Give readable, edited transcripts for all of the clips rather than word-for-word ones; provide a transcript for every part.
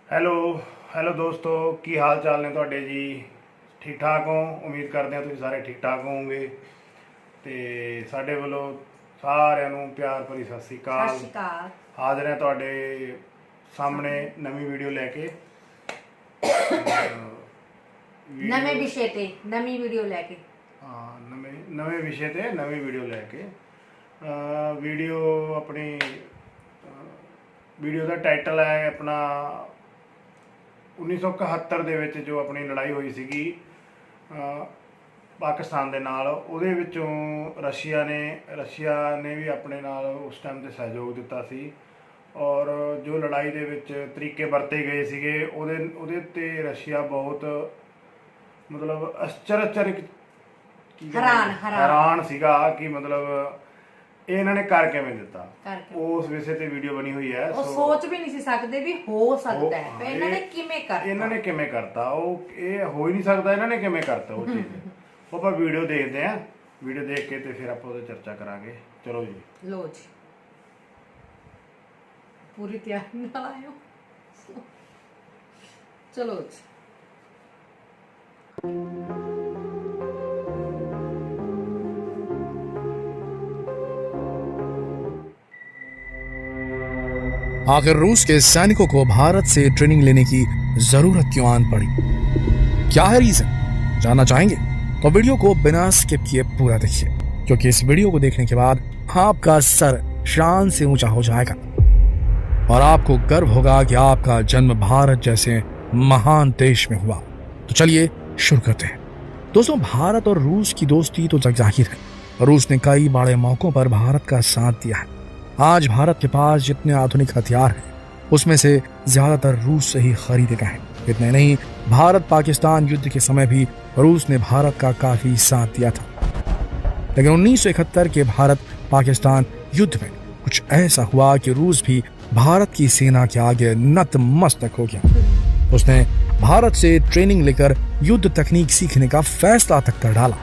Hello hello ਦੋਸਤੋ, ਕੀ ਹਾਲ ਚਾਲ ਨੇ ਤੁਹਾਡੇ ਜੀ? ਠੀਕ ਠਾਕ ਹੋ? ਉਮੀਦ ਕਰਦੇ ਹਾਂ ਤੁਸੀਂ ਸਾਰੇ ਠੀਕ ਠਾਕ ਹੋਵੋਗੇ। ਤੇ ਸਾਡੇ ਵੱਲੋਂ ਸਾਰਿਆਂ ਨੂੰ ਪਿਆਰ ਭਰੀ ਸਤਿ ਸ਼੍ਰੀ ਸਤਿ ਅਕਾਲ। ਸ਼੍ਰੀ ਅਕਾਲ। ਹਾਜ਼ਰ ਹਾਂ ਤੁਹਾਡੇ ਸਾਹਮਣੇ ਨਵੀਂ ਵੀਡੀਓ ਲੈ ਕੇ, ਨਵੇਂ ਵਿਸ਼ੇ ਤੇ ਨਵੀਂ ਵੀਡੀਓ ਲੈ ਕੇ। ਹਾਂ, ਨਵੇਂ ਵਿਸ਼ੇ ਤੇ ਨਵੀਂ ਵੀਡੀਓ ਲੈ ਕੇ। ਵੀਡੀਓ ਆਪਣੀ ਵੀਡੀਓ ਦਾ ਟਾਈਟਲ ਹੈ ਆਪਣਾ 1971 ਦੇ ਵਿੱਚ ਜੋ ਆਪਣੀ ਲੜਾਈ ਹੋਈ ਸੀਗੀ ਪਾਕਿਸਤਾਨ ਦੇ ਨਾਲ, ਉਹਦੇ ਵਿੱਚੋਂ ਰਸ਼ੀਆ ਨੇ ਵੀ ਆਪਣੇ ਨਾਲ ਉਸ ਟਾਈਮ 'ਤੇ ਸਹਿਯੋਗ ਦਿੱਤਾ ਸੀ। ਔਰ ਜੋ ਲੜਾਈ ਦੇ ਵਿੱਚ ਤਰੀਕੇ ਵਰਤੇ ਗਏ ਸੀਗੇ ਉਹਦੇ 'ਤੇ ਰਸ਼ੀਆ ਬਹੁਤ ਮਤਲਬ ਹੈਰਾਨ ਸੀਗਾ ਕਿ ਮਤਲਬ ਇਹ ਇਹਨਾਂ ਨੇ ਕਰ ਕਿਵੇਂ ਦਿੱਤਾ। ਉਸ ਵਿਸ਼ੇ ਤੇ ਵੀਡੀਓ ਬਣੀ ਹੋਈ ਹੈ। ਉਹ ਸੋਚ ਵੀ ਨਹੀਂ ਸੀ ਸਕਦੇ ਵੀ ਹੋ ਸਕਦਾ ਹੈ, ਪਰ ਇਹਨਾਂ ਨੇ ਕਿਵੇਂ ਕਰਤਾ। ਉਹ ਇਹ ਹੋ ਹੀ ਨਹੀਂ ਸਕਦਾ, ਇਹਨਾਂ ਨੇ ਕਿਵੇਂ ਕਰਤਾ ਉਹ ਚੀਜ਼। ਉਹ ਆਪਾਂ ਵੀਡੀਓ ਦੇਖਦੇ ਆਂ, ਵੀਡੀਓ ਦੇਖ ਕੇ ਤੇ ਫਿਰ ਆਪਾਂ ਉਹਦੇ ਚਰਚਾ ਕਰਾਂਗੇ। ਚਲੋ ਜੀ, ਲੋ ਜੀ, ਪੂਰੀ ਤਿਆਰੀ ਨਾਲ ਆਇਓ। ਚਲੋ ਜੀ। आखिर रूस के सैनिकों को भारत से ट्रेनिंग लेने की जरूरत क्यों आन पड़ी? क्या है रीजन? जानना चाहेंगे तो वीडियो को बिना स्किप किए पूरा देखिए, क्योंकि इस वीडियो को देखने के बाद आपका सर शान से ऊंचा हो जाएगा और आपको गर्व होगा कि आपका जन्म भारत जैसे महान देश में हुआ। तो चलिए शुरू करते हैं। दोस्तों, भारत और रूस की दोस्ती तो जग जाहिर है। रूस ने कई बड़े मौकों पर भारत का साथ दिया है। आज भारत के पास जितने आधुनिक हथियार हैं, उसमें से ज्यादातर रूस से ही खरीदे गए हैं। इतने नहीं, भारत पाकिस्तान युद्ध के समय भी रूस ने भारत का काफी साथ दिया था। लेकिन 1971 के भारत पाकिस्तान युद्ध में कुछ ऐसा हुआ कि रूस भी भारत की सेना के आगे नतमस्तक हो गया। उसने भारत से ट्रेनिंग लेकर युद्ध तकनीक सीखने का फैसला तक कर डाला।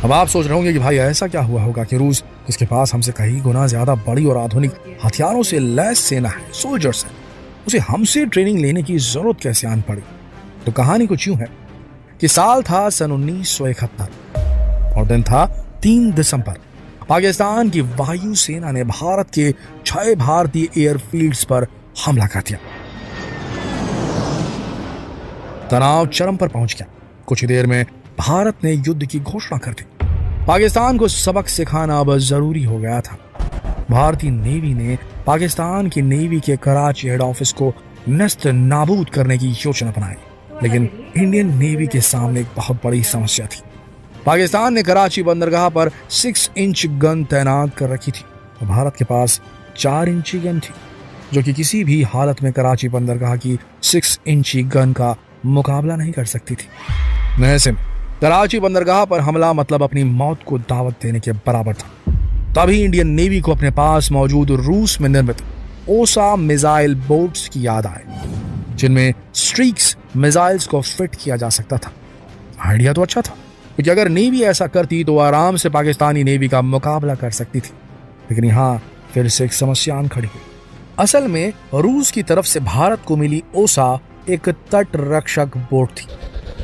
अब आप सोच रहे होंगे कि भाई ऐसा क्या हुआ होगा कि रूस, जिसके पास हमसे कई गुना ज्यादा बड़ी और आधुनिक हथियारों से लैस सेना है, सोल्जर्स है, उसे हमसे ट्रेनिंग लेने की जरूरत कैसे आन पड़ी? तो कहानी कुछ यूं है कि साल था सन 1971 और दिन था 3 दिसंबर। पाकिस्तान की वायु सेना ने भारत के 6 भारतीय एयरफील्ड्स पर हमला कर दिया। तनाव चरम पर पहुंच गया। कुछ ही देर में भारत ने युद्ध की घोषणा कर दी। पाकिस्तान को सबक सिखाना अब जरूरी हो गया था। भारतीय नेवी ने पाकिस्तान की नेवी के कराची हेड ऑफिस को नस्त नाबूद करने की योजना बनाई, लेकिन इंडियन नेवी के सामने एक बहुत बड़ी समस्या थी। पाकिस्तान ने कराची बंदरगाह पर 6 इंच गन तैनात कर रखी थी और भारत के पास 4 इंची गन थी, जो कि किसी भी हालत में कराची बंदरगाह की 6 इंची गन का मुकाबला नहीं कर सकती थी। ऐसे में कराची बंदरगाह पर हमला मतलब अपनी मौत को दावत देने के बराबर था। तभी इंडियन नेवी को अपने पास मौजूद रूस में निर्मित ओसा मिसाइल बोट्स की याद आए, जिनमें स्ट्रीक्स मिसाइल्स को फिट किया जा सकता था। आइडिया तो अच्छा था, क्योंकि अगर नेवी ऐसा करती तो आराम से पाकिस्तानी नेवी का मुकाबला कर सकती थी। लेकिन यहाँ फिर से एक समस्या आन खड़ी हुई। असल में रूस की तरफ से भारत को मिली ओसा एक तट रक्षक बोट थी,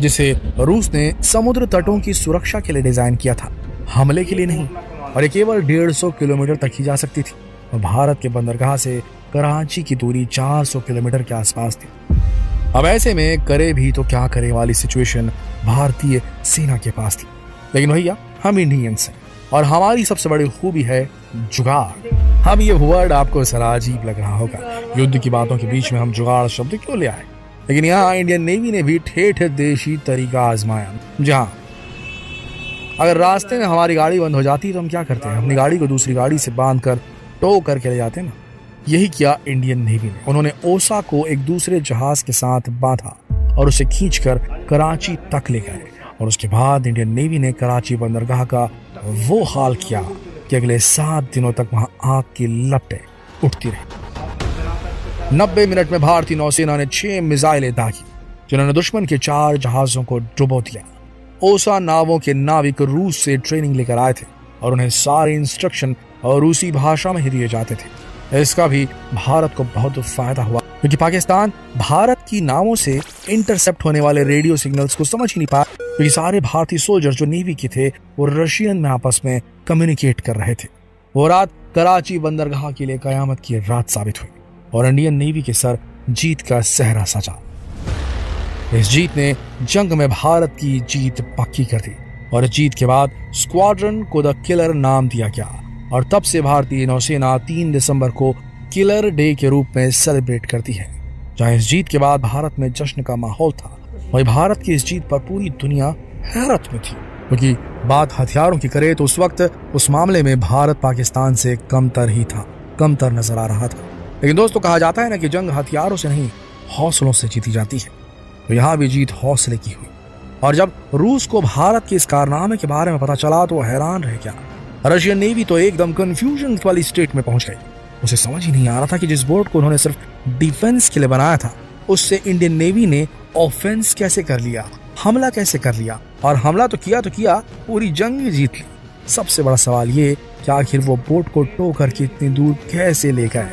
जिसे रूस ने समुद्र तटों की सुरक्षा के लिए डिजाइन किया था, हमले के लिए नहीं। और ये केवल 150 किलोमीटर तक ही जा सकती थी और भारत के बंदरगाह से कराची की दूरी 400 किलोमीटर के आसपास थी। अब ऐसे में करे भी तो क्या करे वाली सिचुएशन भारतीय सेना के पास थी। लेकिन भैया, हम इंडियंस हैं और हमारी सबसे बड़ी खूबी है जुगाड़। अब ये वर्ड आपको जरा अजीब लग रहा होगा, युद्ध की बातों के बीच में हम जुगाड़ शब्द क्यों ले आए? लेकिन यहाँ इंडियन नेवी ने भी ठेठ देशी तरीका आजमाया। जहाँ अगर रास्ते में हमारी गाड़ी बंद हो जाती तो हम क्या करते हैं? अपनी गाड़ी को दूसरी गाड़ी से बांध कर टो करके ले जाते हैं ना। यही किया इंडियन नेवी ने। उन्होंने ओसा को एक दूसरे जहाज के साथ बांधा और उसे खींचकर कराची तक ले गए। और उसके बाद इंडियन नेवी ने कराची बंदरगाह का वो हाल किया कि अगले 7 दिनों तक वहां आग की लपटें उठती रही। 90 मिनट में भारतीय नौसेना ने 6 मिसाइलें दागी, जिन्होंने दुश्मन के 4 जहाजों को डुबो दिया। ओसा नावों के नाविक रूस से ट्रेनिंग लेकर आए थे और उन्हें सारे इंस्ट्रक्शन और रूसी भाषा में ही दिए जाते थे। इसका भी भारत को बहुत फायदा हुआ। क्योंकि पाकिस्तान भारत की नावों से इंटरसेप्ट होने वाले रेडियो सिग्नल्स को समझ ही नहीं पाया, क्योंकि सारे भारतीय सोल्जर जो नेवी के थे वो रशियन में आपस में कम्युनिकेट कर रहे थे। वो रात कराची बंदरगाह के लिए कयामत की रात साबित हुई और इंडियन नेवी के सर जीत का सहरा सजा। इस जीत ने जंग में भारत की जीत पक्की कर दी और इस जीत के बाद स्क्वाड्रन को द किलर नाम दिया गया और तब से भारतीय नौसेना 3 दिसंबर को किलर डे के रूप में सेलिब्रेट करती है। जहां इस जीत के बाद भारत में जश्न का माहौल था, वही भारत की इस जीत पर पूरी दुनिया हैरत में थी, क्योंकि बात हथियारों की करे तो उस वक्त उस मामले में भारत पाकिस्तान से कमतर ही था, कमतर नजर आ रहा था। लेकिन दोस्तों, कहा जाता है ना कि जंग हथियारों से नहीं हौसलों से जीती जाती है, तो यहाँ भी जीत हौसले की हुई। और जब रूस को भारत के इस कारनामे के बारे में पता चला तो हैरान रह गया। रशियन नेवी तो एकदम कंफ्यूजन वाली स्टेट में पहुंच गई। उसे समझ ही नहीं आ रहा था कि जिस बोट को उन्होंने सिर्फ डिफेंस के लिए बनाया था, उससे इंडियन नेवी ने ऑफेंस कैसे कर लिया, हमला कैसे कर लिया, और हमला तो किया पूरी जंग जीत ली। सबसे बड़ा सवाल ये कि आखिर वो बोट को टो करके इतनी दूर कैसे ले गए।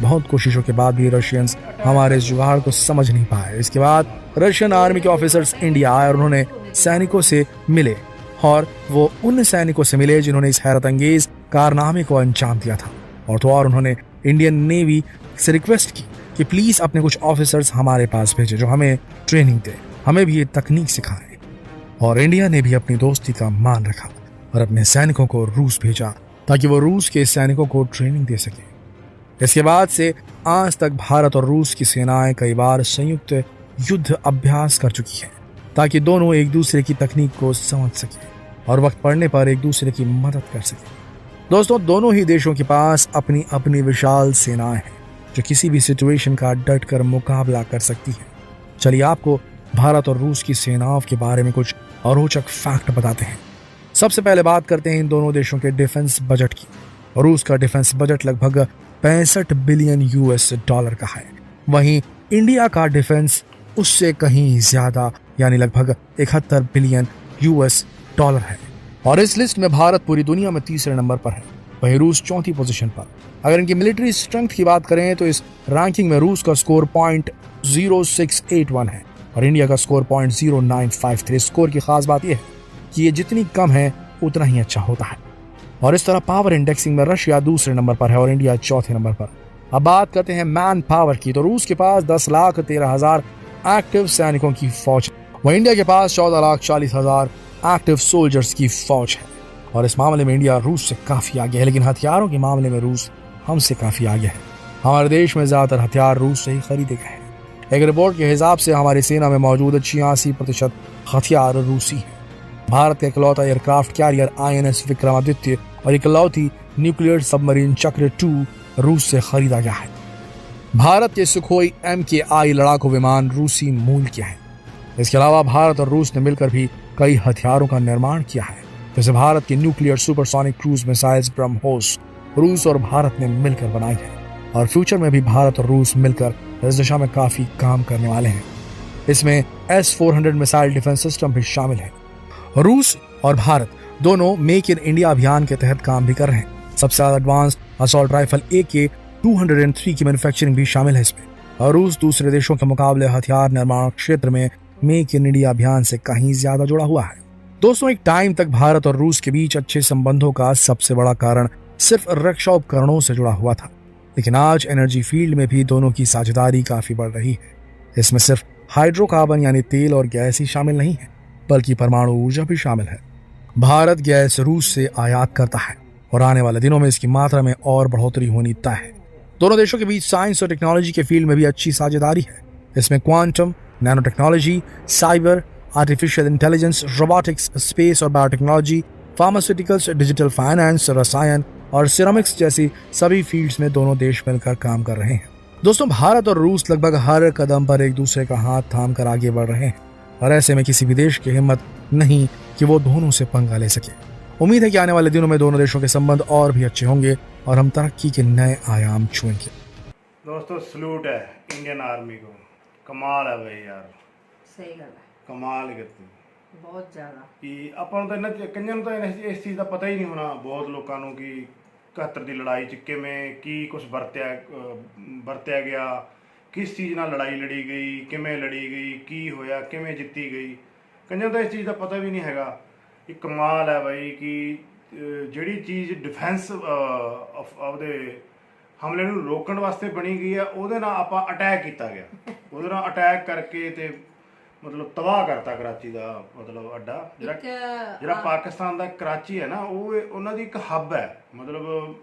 बहुत कोशिशों के बाद भी रशियंस हमारे इस जुगाड़ को समझ नहीं पाए। इसके बाद रशियन आर्मी के ऑफिसर्स इंडिया आए और उन्होंने सैनिकों से मिले, और वो उन सैनिकों से मिले जिन्होंने इस हैरत अंगेज कारनामे को अंजाम दिया था। और तो और उन्होंने इंडियन नेवी से रिक्वेस्ट की कि प्लीज अपने कुछ ऑफिसर्स हमारे पास भेजे जो हमें ट्रेनिंग दे, हमें भी ये तकनीक सिखाए। और इंडिया ने भी अपनी दोस्ती का मान रखा और अपने सैनिकों को रूस भेजा ताकि वो रूस के सैनिकों को ट्रेनिंग दे सके। इसके बाद से आज तक भारत और रूस की सेनाएं कई बार संयुक्त युद्ध अभ्यास कर चुकी हैं ताकि दोनों एक दूसरे की तकनीक को समझ सके और वक्त पड़ने पर एक दूसरे की मदद कर सके। दोस्तों, दोनों ही देशों के पास अपनी अपनी विशाल सेनाएं हैं जो किसी भी सिचुएशन का डट कर मुकाबला कर सकती हैं। चलिए आपको भारत और रूस की सेनाओं के बारे में कुछ रोचक फैक्ट बताते हैं। सबसे पहले बात करते हैं इन दोनों देशों के डिफेंस बजट की। रूस का डिफेंस बजट लगभग 65 बिलियन यूएस डॉलर का है, वहीं इंडिया का डिफेंस उससे कहीं ज्यादा यानी लगभग 71 बिलियन यूएस डॉलर है। और इस लिस्ट में भारत पूरी दुनिया में तीसरे नंबर पर है, वहीं रूस चौथी पोजीशन पर। अगर इनकी मिलिट्री स्ट्रेंथ की बात करें तो इस रैंकिंग में रूस का स्कोर 0.0681 है और इंडिया का स्कोर 0.0953। स्कोर की खास बात यह है कि ये जितनी कम है उतना ही अच्छा होता है। और इस तरह पावर इंडेक्सिंग में रशिया दूसरे नंबर पर है और इंडिया चौथे नंबर पर। अब बात करते हैं मैन पावर की, तो रूस के पास 10,13,000 एक्टिव सैनिकों की फौज, वहीं इंडिया के पास 14,40,000 एक्टिव सोल्जर्स की फौज है। और इस मामले में इंडिया रूस से काफी आगे है, लेकिन हथियारों के मामले में रूस हमसे काफी आगे है। हमारे देश में ज्यादातर हथियार रूस से ही खरीदे गए हैं। एक रिपोर्ट के हिसाब से हमारी सेना में मौजूद 86% हथियार रूसी है। भारत का इकलौता एयरक्राफ्ट कैरियर INS विक्रमादित्य और इकलौती न्यूक्लियर सबमरीन चक्र 2 रूस से खरीदा गया है। भारत के सुखोई MKI लड़ाकू विमान रूसी मूल के हैं। इसके अलावा भारत और रूस ने मिलकर भी कई हथियारों का निर्माण किया है, जैसे भारत की nuclear supersonic cruise missiles BrahMos रूस और भारत ने मिलकर बनाई है और फ्यूचर में भी भारत और रूस मिलकर इस दिशा में काफी काम करने वाले हैं। इसमें S-400 मिसाइल डिफेंस सिस्टम भी शामिल है। रूस और भारत दोनों मेक इन इंडिया अभियान के तहत काम भी कर रहे हैं। सबसे ज्यादा एडवांस असॉल्ट राइफल AK-203 की मैन्युफैक्चरिंग भी शामिल है इसमें। और रूस दूसरे देशों के मुकाबले हथियार निर्माण क्षेत्र में मेक इन इंडिया अभियान से कहीं ज्यादा जुड़ा हुआ है। दोस्तों, एक टाइम तक भारत और रूस के बीच अच्छे संबंधों का सबसे बड़ा कारण सिर्फ रक्षा उपकरणों से जुड़ा हुआ था, लेकिन आज एनर्जी फील्ड में भी दोनों की साझेदारी काफी बढ़ रही है। इसमें सिर्फ हाइड्रोकार्बन यानी तेल और गैस ही शामिल नहीं है, बल्कि परमाणु ऊर्जा भी शामिल है। भारत गैस रूस से आयात करता है और आने वाले दिनों में इसकी मात्रा में और बढ़ोतरी होनी तय है। दोनों देशों के बीच साइंस और टेक्नोलॉजी के फील्ड में भी अच्छी साझेदारी है। इसमें quantum, nano technology, cyber, artificial intelligence, robotics, space और बायोटेक्नोलॉजी, फार्मास्यूटिकल्स, डिजिटल फाइनेंस, रसायन और सिरामिक्स जैसी सभी फील्ड्स में दोनों देश मिलकर काम कर रहे हैं। दोस्तों, भारत और रूस लगभग हर कदम पर एक दूसरे का हाथ थाम कर आगे बढ़ रहे हैं और ऐसे में किसी भी देश की हिम्मत नहीं कि वो दोनों से पंगा ले सके। उम्मीद है कि आने वाले दिनों में दोनों देशों के संबंध और भी अच्छे होंगे और हम तरक्की के नए आयाम छुएंगे। दोस्तों, सलूट है इंडियन आर्मी को, कमाल है भाई यार, ਸਹੀ ਗੱਲ ਹੈ, ਕਮਾਲ ਕੀਤੀ। ਬਹੁਤ ਜ਼ਿਆਦਾ। ਕਿ ਆਪਾਂ ਨੂੰ ਤਾਂ ਇਹਨਾਂ ਕਈਆਂ ਨੂੰ ਤਾਂ ਇਸ ਚੀਜ਼ ਦਾ ਪਤਾ ਹੀ ਨਹੀਂ ਹੋਣਾ, ਬਹੁਤ ਲੋਕਾਂ ਨੂੰ, ਕਿ 71 ਦੀ ਲੜਾਈ 'ਚ ਕਿਵੇਂ ਕੀ ਕੁਝ ਵਰਤਿਆ ਗਿਆ, ਕਿਸ ਚੀਜ਼ ਨਾਲ ਲੜਾਈ ਲੜੀ ਗਈ, ਕਿਵੇਂ ਲੜੀ ਗਈ, ਕੀ ਹੋਇਆ, ਕਿਵੇਂ ਜਿੱਤੀ ਗਈ, ਕਈਆਂ ਤਾਂ ਇਸ ਚੀਜ਼ ਦਾ ਪਤਾ ਵੀ ਨਹੀਂ ਹੈਗਾ। ਇਹ ਕਮਾਲ ਹੈ ਬਾਈ ਕਿ ਜਿਹੜੀ ਚੀਜ਼ ਡਿਫੈਂਸ ਆਪਦੇ ਹਮਲੇ ਨੂੰ ਰੋਕਣ ਵਾਸਤੇ ਬਣੀ ਗਈ ਆ, ਉਹਦੇ ਨਾਲ ਆਪਾਂ ਅਟੈਕ ਕੀਤਾ ਗਿਆ, ਉਹਦੇ ਨਾਲ ਅਟੈਕ ਕਰਕੇ ਤੇ ਮਤਲਬ ਤਬਾਹ ਕਰਤਾ ਕਰਾਚੀ ਦਾ ਮਤਲਬ ਅੱਡਾ। ਜਿਹੜਾ ਪਾਕਿਸਤਾਨ ਦਾ ਕਰਾਚੀ ਹੈ ਨਾ, ਉਹ ਉਹਨਾਂ ਦੀ ਇੱਕ ਹੱਬ ਹੈ, ਮਤਲਬ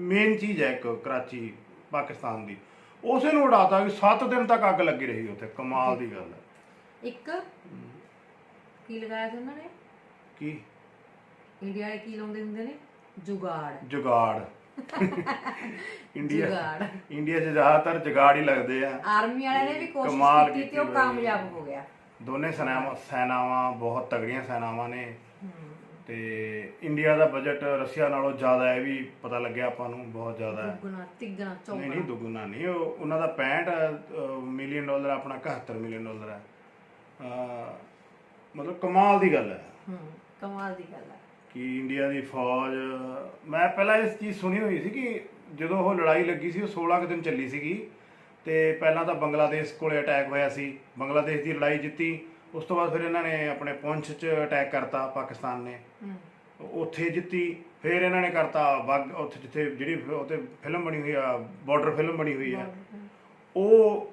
ਮੇਨ ਚੀਜ਼ ਹੈ ਇੱਕ ਕਰਾਚੀ ਪਾਕਿਸਤਾਨ ਦੀ। ਉਸੇ ਨੂੰ ਉਡਾਤਾ ਕਿ 7 ਦਿਨ ਤੱਕ ਅੱਗ ਲੱਗੀ ਰਹੀ ਉੱਥੇ। ਕਮਾਲ ਦੀ ਗੱਲ ਹੈ। ਇੱਕ ਕੀ ਲਗਾਇਆ ਸੀ ਉਹਨਾਂ ਨੇ, ਕੀ ਇੰਡੀਆ ਵਾਲੇ ਕੀ ਲਾਉਂਦੇ ਹੁੰਦੇ ਨੇ, ਜੁਗਾੜ ਇੰਡੀਆ 'ਚ ਜ਼ਿਆਦਾਤਰ ਜੁਗਾੜ ਹੀ ਲੱਗਦੇ ਆ। ਆਰਮੀ ਵਾਲਿਆਂ ਨੇ ਵੀ ਕੋਸ਼ਿਸ਼ ਕੀਤੀ ਤੇ ਉਹ ਕਾਮਯਾਬ ਹੋ ਗਿਆ। ਦੋਨੇ ਸੈਨਾਵਾਂ ਬਹੁਤ ਤਗੜੀਆਂ ਸੈਨਾਵਾਂ ਨੇ ਤੇ ਇੰਡੀਆ ਦਾ ਬਜਟ ਰਸ਼ੀਆ ਨਾਲੋਂ ਜ਼ਿਆਦਾ ਹੈ, ਵੀ ਪਤਾ ਲੱਗਿਆ ਆਪਾਂ ਨੂੰ, ਬਹੁਤ ਜ਼ਿਆਦਾ ਹੈ। ਦੁੱਗਣਾ ਤਿੱਗਣਾ ਚੌਗਣਾ ਨਹੀਂ ਦੁੱਗਣਾ ਨਹੀਂ, ਉਹਨਾਂ ਦਾ 65 ਮਿਲੀਅਨ ਡਾਲਰ, ਆਪਣਾ 71 ਮਿਲੀਅਨ ਡਾਲਰ ਹੈ। ਮਤਲਬ ਕਮਾਲ ਦੀ ਗੱਲ ਹੈ। ਕਮਾਲ ਦੀ ਗੱਲ ਹੈ ਕਿ ਇੰਡੀਆ ਦੀ ਫੌਜ, ਮੈਂ ਪਹਿਲਾਂ ਇਸ ਚੀਜ਼ ਸੁਣੀ ਹੋਈ ਸੀ ਕਿ ਜਦੋਂ ਉਹ ਲੜਾਈ ਲੱਗੀ ਸੀ ਉਹ 16 ਕੁ ਦਿਨ ਚੱਲੀ ਸੀਗੀ ਤੇ ਪਹਿਲਾਂ ਤਾਂ ਬੰਗਲਾਦੇਸ਼ ਕੋਲੇ ਅਟੈਕ ਹੋਇਆ ਸੀ, ਬੰਗਲਾਦੇਸ਼ ਦੀ ਲੜਾਈ ਜਿੱਤੀ। ਉਸ ਤੋਂ ਬਾਅਦ ਫਿਰ ਇਹਨਾਂ ਨੇ ਆਪਣੇ ਪੁੰਛ 'ਚ ਅਟੈਕ ਕਰਤਾ ਪਾਕਿਸਤਾਨ ਨੇ, ਉੱਥੇ ਜਿੱਤੀ। ਫਿਰ ਇਹਨਾਂ ਨੇ ਕਰਤਾ ਉੱਥੇ ਜਿੱਥੇ ਜਿਹੜੀ ਉੱਥੇ ਫਿਲਮ ਬਣੀ ਹੋਈ ਆ, ਬਾਰਡਰ ਫਿਲਮ ਬਣੀ ਹੋਈ ਆ, ਉਹ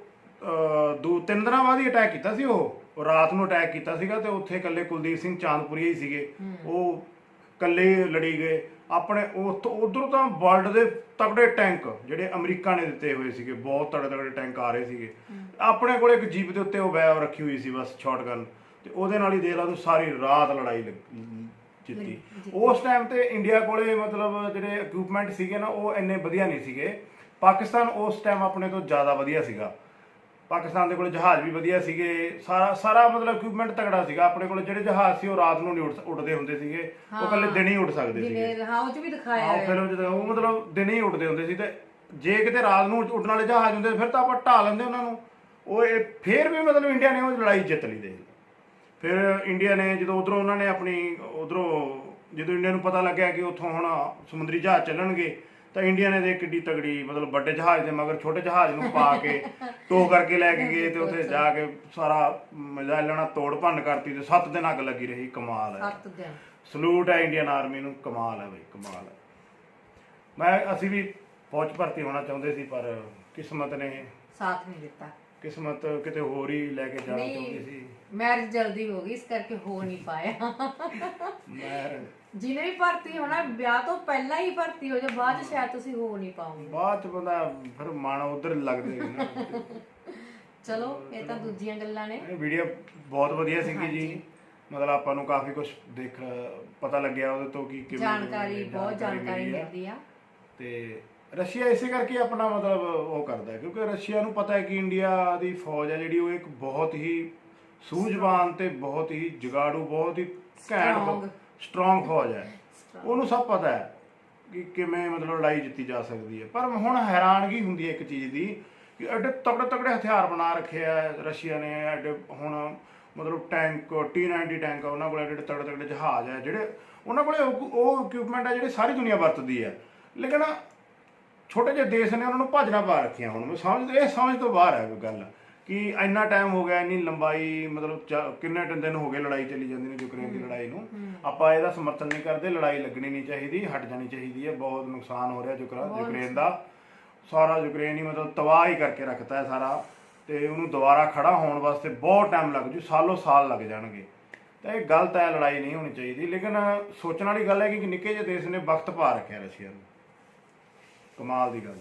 2-3 ਦਿਨਾਂ ਬਾਅਦ ਹੀ ਅਟੈਕ ਕੀਤਾ ਸੀ। ਉਹ ਰਾਤ ਨੂੰ ਅਟੈਕ ਕੀਤਾ ਸੀਗਾ ਤੇ ਉੱਥੇ ਇਕੱਲੇ ਕੁਲਦੀਪ ਸਿੰਘ ਚਾਂਦਪੁਰੀਆ ਹੀ ਸੀਗੇ, ਉਹ ਇਕੱਲੇ ਲੜੀ ਗਏ। ਆਪਣੇ ਉਧਰੋਂ ਤਾਂ ਵਰਲਡ ਦੇ ਤਗੜੇ ਟੈਂਕ ਜਿਹੜੇ ਅਮਰੀਕਾ ਨੇ ਦਿੱਤੇ ਹੋਏ ਸੀਗੇ, ਬਹੁਤ ਤਗੜੇ ਟੈਂਕ ਆ ਰਹੇ ਸੀਗੇ। ਆਪਣੇ ਕੋਲ ਇੱਕ ਜੀਪ ਦੇ ਉੱਤੇ ਉਹ ਵੈਬ ਰੱਖੀ ਹੋਈ ਸੀ ਬਸ ਸ਼ਾਟਗਨ, ਤੇ ਉਹਦੇ ਨਾਲ ਹੀ ਦੇਖ ਲਾ ਤੂੰ ਸਾਰੀ ਰਾਤ ਲੜਾਈ ਜਿੱਤੀ। ਉਸ ਟਾਈਮ ਤੇ ਇੰਡੀਆ ਕੋਲੇ ਮਤਲਬ ਜਿਹੜੇ ਇਕਵਿਪਮੈਂਟ ਸੀਗੇ ਨਾ, ਉਹ ਇੰਨੇ ਵਧੀਆ ਨਹੀਂ ਸੀਗੇ। ਪਾਕਿਸਤਾਨ ਉਸ ਟਾਈਮ ਆਪਣੇ ਤੋਂ ਜ਼ਿਆਦਾ ਵਧੀਆ ਸੀਗਾ। ਪਾਕਿਸਤਾਨ ਦੇ ਕੋਲ ਜਹਾਜ਼ ਵੀ ਵਧੀਆ ਸੀਗੇ, ਸਾਰਾ ਮਤਲਬ ਇਕਵਿਪਮੈਂਟ ਤਗੜਾ ਸੀਗਾ। ਆਪਣੇ ਕੋਲ ਜਿਹੜੇ ਜਹਾਜ਼ ਸੀ ਉਹ ਰਾਤ ਨੂੰ ਨਹੀਂ ਉੱਡਦੇ ਹੁੰਦੇ ਸੀਗੇ, ਉਹ ਇਕੱਲੇ ਦਿਨ ਹੀ ਉੱਡ ਸਕਦੇ ਸੀਗੇ। ਹਾਂ, ਉਹ 'ਚ ਵੀ ਦਿਖਾਇਆ ਹੈ ਫਿਲਮ 'ਚ, ਉਹ ਮਤਲਬ ਦਿਨ ਹੀ ਉੱਡਦੇ ਹੁੰਦੇ ਸੀ। ਤੇ ਜੇ ਕਿਤੇ ਰਾਤ ਨੂੰ ਉੱਡਣ ਵਾਲੇ ਜਹਾਜ਼ ਹੁੰਦੇ ਫਿਰ ਤਾਂ ਆਪਾਂ ਢਾਹ ਲੈਂਦੇ ਉਹਨਾਂ ਨੂੰ। ਉਹ ਫਿਰ ਵੀ ਮਤਲਬ ਇੰਡੀਆ ਨੇ ਉਹ ਲੜਾਈ ਜਿੱਤ ਲਈ। ਦੇ ਫਿਰ ਇੰਡੀਆ ਨੇ ਜਦੋਂ ਉਧਰੋਂ ਉਹਨਾਂ ਨੇ ਆਪਣੀ ਜਦੋਂ ਇੰਡੀਆ ਨੂੰ ਪਤਾ ਲੱਗਿਆ ਕਿ ਉੱਥੋਂ ਹੁਣ ਸਮੁੰਦਰੀ ਜਹਾਜ਼ ਚੱਲਣਗੇ, ਤਾਂ ਇੰਡੀਆ ਨੇ ਦੇ ਕਿੱਡੀ ਤਗੜੀ ਮਤਲਬ ਵੱਡੇ ਜਹਾਜ਼ ਦੇ ਮਗਰ ਛੋਟੇ ਜਹਾਜ਼ ਨੂੰ ਪਾ ਕੇ ਟੋ ਕਰਕੇ ਲੈ ਕੇ ਗਏ ਤੇ ਉੱਥੇ ਜਾ ਕੇ ਸਾਰਾ ਮਿਜ਼ਾਈਲਾਂ ਨਾਲ ਤੋੜ ਭੰਨ ਕਰਤੀ ਤੇ 7 ਦਿਨ ਅੱਗ ਲੱਗੀ ਰਹੀ। ਕਮਾਲ ਹੈ, 7 ਦਿਨ। ਸਲੂਟ ਹੈ ਇੰਡੀਅਨ ਆਰਮੀ ਨੂੰ, ਕਮਾਲ ਹੈ ਬਈ, ਕਮਾਲ ਹੈ। ਅਸੀਂ ਵੀ ਫੌਜ ਭਰਤੀ ਹੋਣਾ ਚਾਹੁੰਦੇ ਸੀ, ਪਰ ਕਿਸਮਤ ਨੇ ਸਾਥ ਨਹੀਂ ਦਿੱਤਾ। ਕਿਸਮਤ ਕਿਤੇ ਹੋਰ ਹੀ ਲੈ ਕੇ ਜਾਣਾ ਚਾਹੁੰਦੀ ਸੀ। ਮੈਰਿਜ ਜਲਦੀ ਹੋ ਗਈ, ਇਸ ਕਰਕੇ ਹੋ ਨਹੀਂ ਪਾਇਆ। ਜਿਹਨੇ ਵੀ ਭਰਤੀ ਹੋਣਾ ਵਿਆਹ ਤੋਂ ਪਹਿਲਾਂ ਹੀ ਭਰਤੀ ਹੋ ਜਾ, ਬਾਅਦ ਚ ਸ਼ਾਇਦ ਤੁਸੀਂ ਹੋ ਨਹੀਂ ਪਾਓਗੇ। ਬਾਅਦ ਚ ਬੰਦਾ ਫਿਰ ਮਨ ਉਧਰ ਲੱਗਦੇ ਨਾ। ਚਲੋ ਇਹ ਤਾਂ ਦੂਜੀਆਂ ਗੱਲਾਂ ਨੇ। ਵੀਡੀਓ ਬਹੁਤ ਵਧੀਆ ਸੀਗੀ ਜੀ, ਮਤਲਬ ਆਪਾਂ ਨੂੰ ਕਾਫੀ ਕੁਝ ਪਤਾ ਲੱਗਿਆ ਉਹਦੇ ਤੋਂ ਕਿ ਕਿਵੇਂ ਜਾਣਕਾਰੀ ਮਿਲਦੀ ਆ। ਤੇ ਰਸ਼ੀਆ ਇਸੇ ਕਰਕੇ ਆਪਣਾ ਮਤਲਬ ਉਹ ਕਰਦਾ ਹੈ ਕਿਉਂਕਿ ਰਸ਼ੀਆ ਨੂੰ ਪਤਾ ਹੈ ਕਿ ਇੰਡੀਆ ਦੀ ਫੌਜ ਹੈ ਜਿਹੜੀ, ਉਹ ਇੱਕ ਬਹੁਤ ਹੀ ਸੂਝਵਾਨ ਤੇ ਬਹੁਤ ਹੀ ਜੁਗਾੜੂ, ਬਹੁਤ ਹੀ ਘੈਂਟ ਸਟਰੋਂਗ ਫੌਜ ਹੈ। ਉਹਨੂੰ ਸਭ ਪਤਾ ਹੈ ਕਿ ਕਿਵੇਂ ਮਤਲਬ ਲੜਾਈ ਜਿੱਤੀ ਜਾ ਸਕਦੀ ਹੈ। ਪਰ ਹੁਣ ਹੈਰਾਨਗੀ ਹੁੰਦੀ ਹੈ ਇੱਕ ਚੀਜ਼ ਦੀ ਕਿ ਐਡੇ ਤਗੜੇ ਹਥਿਆਰ ਬਣਾ ਰੱਖੇ ਆ ਰਸ਼ੀਆ ਨੇ। ਐਡੇ ਹੁਣ ਮਤਲਬ ਟੈਂਕ T-90 ਟੈਂਕ, ਉਹਨਾਂ ਕੋਲ ਐਡੇ ਤਗੜੇ ਜਹਾਜ਼ ਹੈ, ਜਿਹੜੇ ਉਹਨਾਂ ਕੋਲ ਉਹ ਇਕਵਿਪਮੈਂਟ ਹੈ ਜਿਹੜੇ ਸਾਰੀ ਦੁਨੀਆ ਵਰਤਦੀ ਹੈ। ਲੇਕਿਨ ਛੋਟੇ ਜਿਹੇ ਦੇਸ਼ ਨੇ ਉਹਨਾਂ ਨੂੰ ਭਾਜਣਾ ਪਾ ਰੱਖੀਆਂ। ਹੁਣ ਇਹ ਸਮਝ ਤੋਂ ਬਾਹਰ ਹੈ ਗੱਲ ਕਿ ਇੰਨਾ ਟਾਈਮ ਹੋ ਗਿਆ, ਇੰਨੀ ਲੰਬਾਈ, ਮਤਲਬ ਕਿੰਨੇ ਦਿਨ ਹੋ ਗਏ ਲੜਾਈ ਚੱਲੀ ਜਾਂਦੀ ਨੇ ਯੂਕਰੇਨ ਦੀ ਲੜਾਈ ਨੂੰ। ਆਪਾਂ ਇਹਦਾ ਸਮਰਥਨ ਨਹੀਂ ਕਰਦੇ, ਲੜਾਈ ਲੱਗਣੀ ਨਹੀਂ ਚਾਹੀਦੀ, ਹਟ ਜਾਣੀ ਚਾਹੀਦੀ ਹੈ। ਬਹੁਤ ਨੁਕਸਾਨ ਹੋ ਰਿਹਾ ਯੂਕਰੇਨ ਦਾ। ਸਾਰਾ ਯੂਕਰੇਨ ਹੀ ਮਤਲਬ ਤਬਾਹ ਹੀ ਕਰਕੇ ਰੱਖਤਾ ਹੈ ਸਾਰਾ, ਤੇ ਉਹਨੂੰ ਦੁਬਾਰਾ ਖੜਾ ਹੋਣ ਵਾਸਤੇ ਬਹੁਤ ਟਾਈਮ ਲੱਗ ਜੂ, ਸਾਲ ਲੱਗ ਜਾਣਗੇ। ਤਾਂ ਇਹ ਗਲਤ ਹੈ, ਲੜਾਈ ਨਹੀਂ ਹੋਣੀ ਚਾਹੀਦੀ। ਲੇਕਿਨ ਸੋਚਣ ਵਾਲੀ ਗੱਲ ਹੈ ਕਿ ਨਿੱਕੇ ਜਿਹੇ ਦੇਸ਼ ਨੇ ਵਕਤ ਪਾ ਰੱਖਿਆ ਰਸ਼ੀਆ ਨੂੰ। ਕਮਾਲ ਦੀ ਗੱਲ।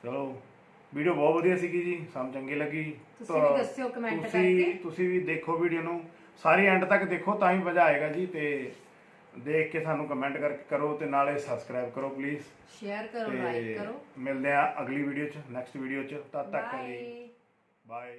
ਚਲੋ ਵੀਡੀਓ ਬਹੁਤ ਵਧੀਆ ਸੀਗੀ ਜੀ, ਸਾਨੂੰ ਚੰਗੀ ਲੱਗੀ। ਤੁਸੀਂ ਵੀ ਦੱਸਿਓ ਕਮੈਂਟ ਕਰਕੇ। ਤੁਸੀਂ ਵੀ ਦੇਖੋ ਵੀਡੀਓ ਨੂੰ ਸਾਰੀ ਐਂਡ ਤੱਕ ਦੇਖੋ, ਤਾਂ ਹੀ ਮਜ਼ਾ ਆਏਗਾ ਜੀ। ਤੇ ਦੇਖ ਕੇ ਸਾਨੂੰ ਕਮੈਂਟ ਕਰੋ ਤੇ ਨਾਲੇ ਸਬਸਕ੍ਰਾਈਬ ਕਰੋ ਪਲੀਜ਼, ਸ਼ੇਅਰ ਕਰੋ, ਲਾਈਕ ਕਰੋ। ਮਿਲਦੇ ਆ ਅਗਲੀ ਵੀਡੀਓ 'ਚ, ਨੈਕਸਟ ਵੀਡੀਓ 'ਚ। ਤਦ ਤੱਕ ਲਈ ਬਾਏ।